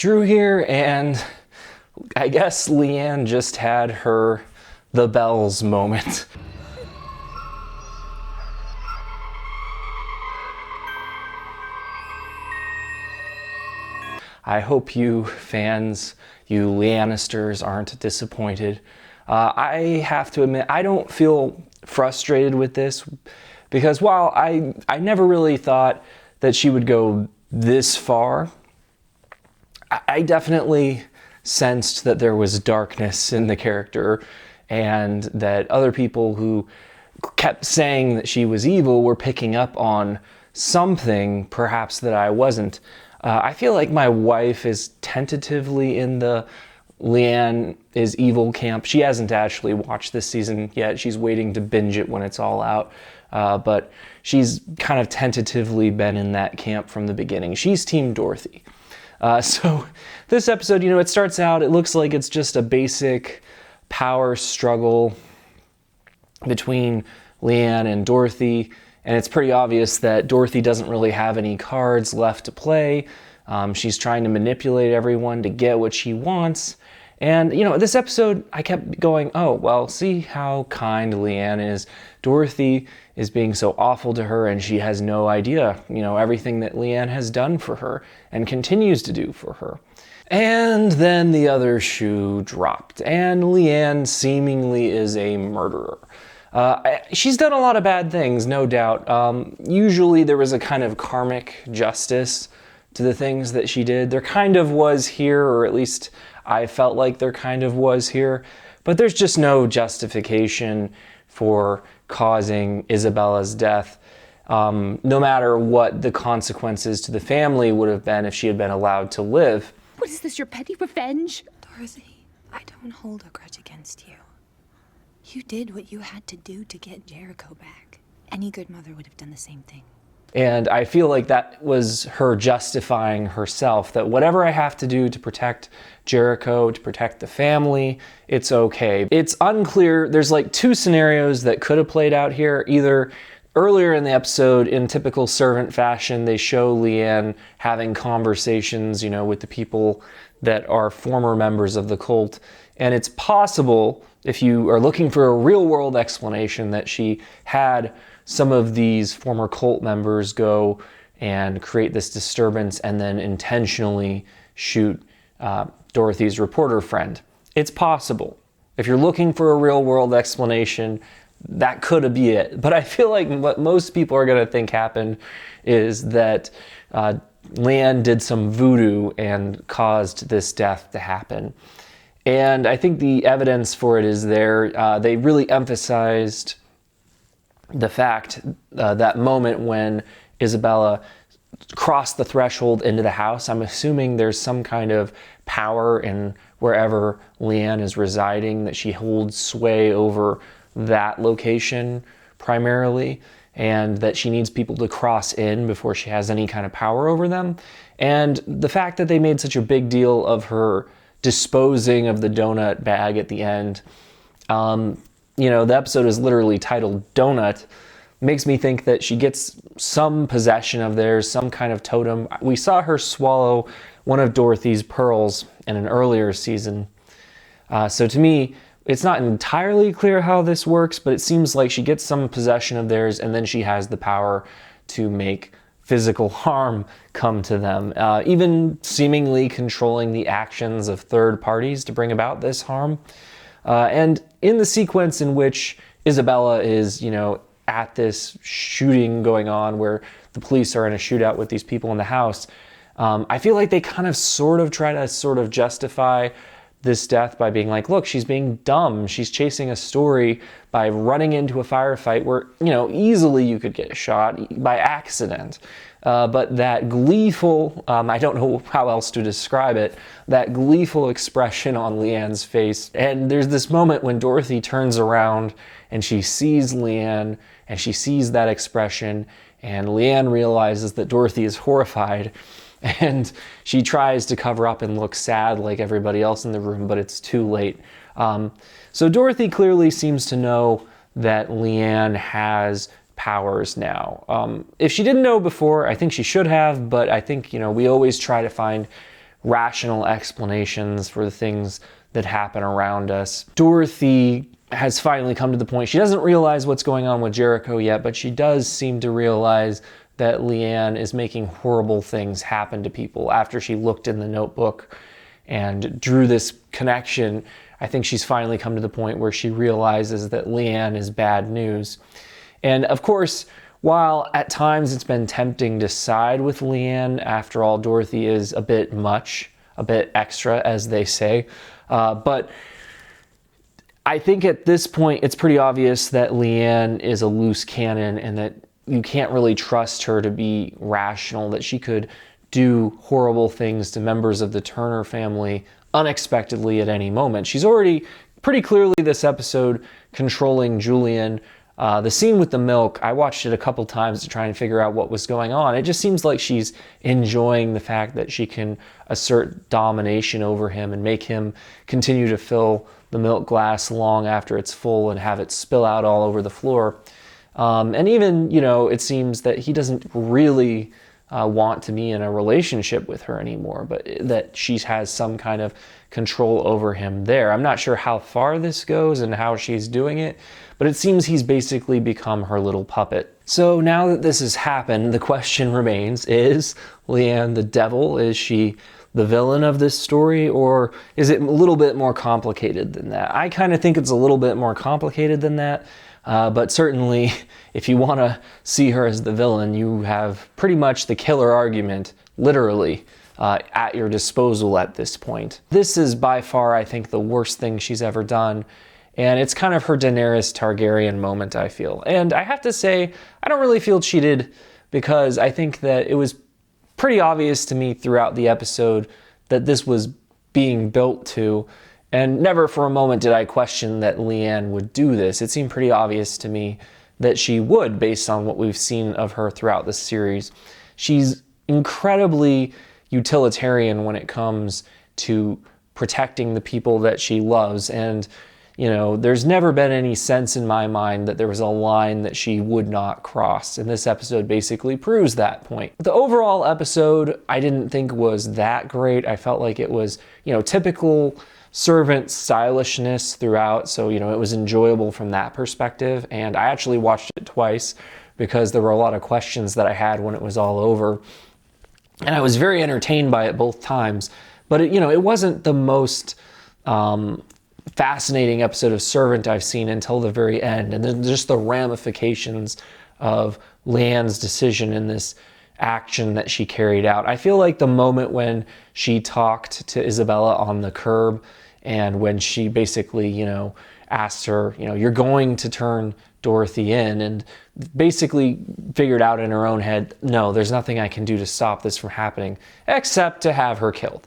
Drew here, and I guess Leanne just had her the bells moment. I hope you fans, you Lannisters, aren't disappointed. I have to admit, I don't feel frustrated with this because while I never really thought that she would go this far, I definitely sensed that there was darkness in the character and that other people who kept saying that she was evil were picking up on something perhaps that I wasn't. I feel like my wife is tentatively in the Leanne is evil camp. She hasn't actually watched this season yet. She's waiting to binge it when it's all out. But she's kind of tentatively been in that camp from the beginning. She's Team Dorothy. So this episode, it starts out, it looks like it's just a basic power struggle between Leanne and Dorothy. And it's pretty obvious that Dorothy doesn't really have any cards left to play. She's trying to manipulate everyone to get what she wants. And, this episode, I kept going, oh, well, see how kind Leanne is. Dorothy is being so awful to her, and she has no idea, everything that Leanne has done for her and continues to do for her. And then the other shoe dropped, and Leanne seemingly is a murderer. She's done a lot of bad things, no doubt. Usually there was a kind of karmic justice to the things that she did. There kind of was here, or at least I felt like there kind of was here. But there's just no justification for causing Isabella's death, no matter what the consequences to the family would have been if she had been allowed to live. What is this, your petty revenge? Dorothy, I don't hold a grudge against you. You did what you had to do to get Jericho back. Any good mother would have done the same thing. And I feel like that was her justifying herself, that whatever I have to do to protect Jericho, to protect the family, it's okay. It's unclear. There's like two scenarios that could have played out here. Either earlier in the episode, in typical servant fashion, they show Leanne having conversations, with the people that are former members of the cult. And it's possible, if you are looking for a real world explanation, that she had some of these former cult members go and create this disturbance and then intentionally shoot Dorothy's reporter friend. It's possible. If you're looking for a real world explanation, that could be it. But I feel like what most people are going to think happened is that Leanne did some voodoo and caused this death to happen. And I think the evidence for it is there. They really emphasized the fact, that moment when Isabella crossed the threshold into the house. I'm assuming there's some kind of power in wherever Leanne is residing, that she holds sway over that location primarily, and that she needs people to cross in before she has any kind of power over them. And the fact that they made such a big deal of her disposing of the donut bag at the end, the episode is literally titled Donut, makes me think that she gets some possession of theirs, some kind of totem. We saw her swallow one of Dorothy's pearls in an earlier season. So to me, it's not entirely clear how this works, but it seems like she gets some possession of theirs, and then she has the power to make physical harm come to them, even seemingly controlling the actions of third parties to bring about this harm. And in the sequence in which Isabella is, at this shooting going on where the police are in a shootout with these people in the house, I feel like they kind of sort of try to justify this death by being like, look, she's being dumb. She's chasing a story by running into a firefight where, easily you could get shot by accident. But that gleeful, I don't know how else to describe it, that gleeful expression on Leanne's face. And there's this moment when Dorothy turns around and she sees Leanne and she sees that expression, and Leanne realizes that Dorothy is horrified, and she tries to cover up and look sad like everybody else in the room, but it's too late. So Dorothy clearly seems to know that Leanne has powers now. If she didn't know before, I think she should have, but I think, we always try to find rational explanations for the things that happen around us. Dorothy has finally come to the point, she doesn't realize what's going on with Jericho yet, but she does seem to realize that Leanne is making horrible things happen to people. After she looked in the notebook and drew this connection, I think she's finally come to the point where she realizes that Leanne is bad news. And of course, while at times it's been tempting to side with Leanne, after all, Dorothy is a bit much, a bit extra, as they say. But I think at this point, it's pretty obvious that Leanne is a loose cannon and that you can't really trust her to be rational, that she could do horrible things to members of the Turner family unexpectedly at any moment. She's already pretty clearly this episode controlling Julian. The scene with the milk, I watched it a couple times to try and figure out what was going on. It just seems like she's enjoying the fact that she can assert domination over him and make him continue to fill the milk glass long after it's full and have it spill out all over the floor. And even, it seems that he doesn't really want to be in a relationship with her anymore, but that she has some kind of control over him there. I'm not sure how far this goes and how she's doing it, but it seems he's basically become her little puppet. So now that this has happened, the question remains, is Leanne the devil? Is she the villain of this story, or is it a little bit more complicated than that? I kind of think it's a little bit more complicated than that. But certainly, if you want to see her as the villain, you have pretty much the killer argument, literally, at your disposal at this point. This is by far, I think, the worst thing she's ever done. And it's kind of her Daenerys Targaryen moment, I feel. And I have to say, I don't really feel cheated, because I think that it was pretty obvious to me throughout the episode that this was being built to. And never for a moment did I question that Leanne would do this. It seemed pretty obvious to me that she would, based on what we've seen of her throughout the series. She's incredibly utilitarian when it comes to protecting the people that she loves. And, there's never been any sense in my mind that there was a line that she would not cross. And this episode basically proves that point. The overall episode, I didn't think was that great. I felt like it was, typical servant stylishness throughout, so it was enjoyable from that perspective. And I actually watched it twice because there were a lot of questions that I had when it was all over, and I was very entertained by it both times. But it wasn't the most fascinating episode of Servant I've seen until the very end, and then just the ramifications of Leanne's decision in this action that she carried out. I feel like the moment when she talked to Isabella on the curb, and when she basically, asked her, you're going to turn Dorothy in, and basically figured out in her own head, no, there's nothing I can do to stop this from happening, except to have her killed.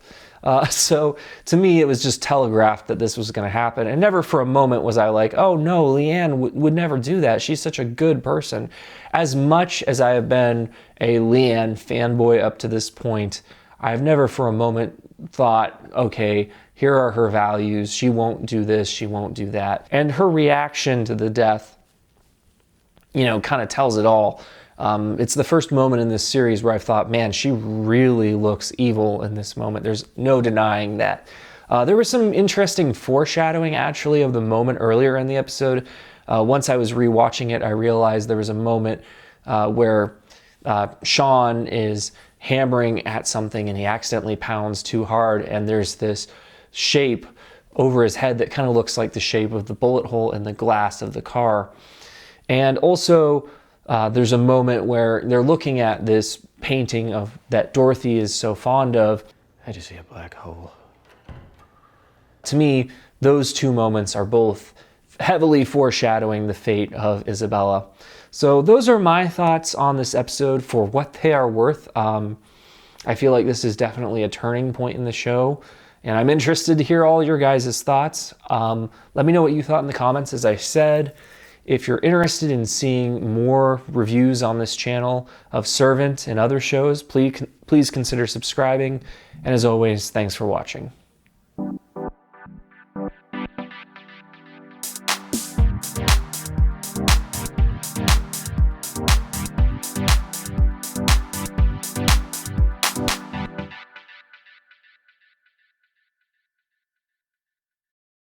So to me, it was just telegraphed that this was going to happen. And never for a moment was I like, oh no, Leanne would never do that. She's such a good person. As much as I have been a Leanne fanboy up to this point, I've never for a moment thought, okay, here are her values. She won't do this, she won't do that. And her reaction to the death, kind of tells it all. It's the first moment in this series where I've thought, man, she really looks evil in this moment. There's no denying that. There was some interesting foreshadowing, actually, of the moment earlier in the episode. Once I was rewatching it, I realized there was a moment where Sean is hammering at something and he accidentally pounds too hard, and there's this shape over his head that kind of looks like the shape of the bullet hole in the glass of the car. And also, there's a moment where they're looking at this painting of that Dorothy is so fond of. I just see a black hole. To me, those two moments are both heavily foreshadowing the fate of Isabella. So those are my thoughts on this episode for what they are worth. I feel like this is definitely a turning point in the show, and I'm interested to hear all your guys' thoughts. Let me know what you thought in the comments. As I said, if you're interested in seeing more reviews on this channel of Servant and other shows, please consider subscribing. And as always, thanks for watching.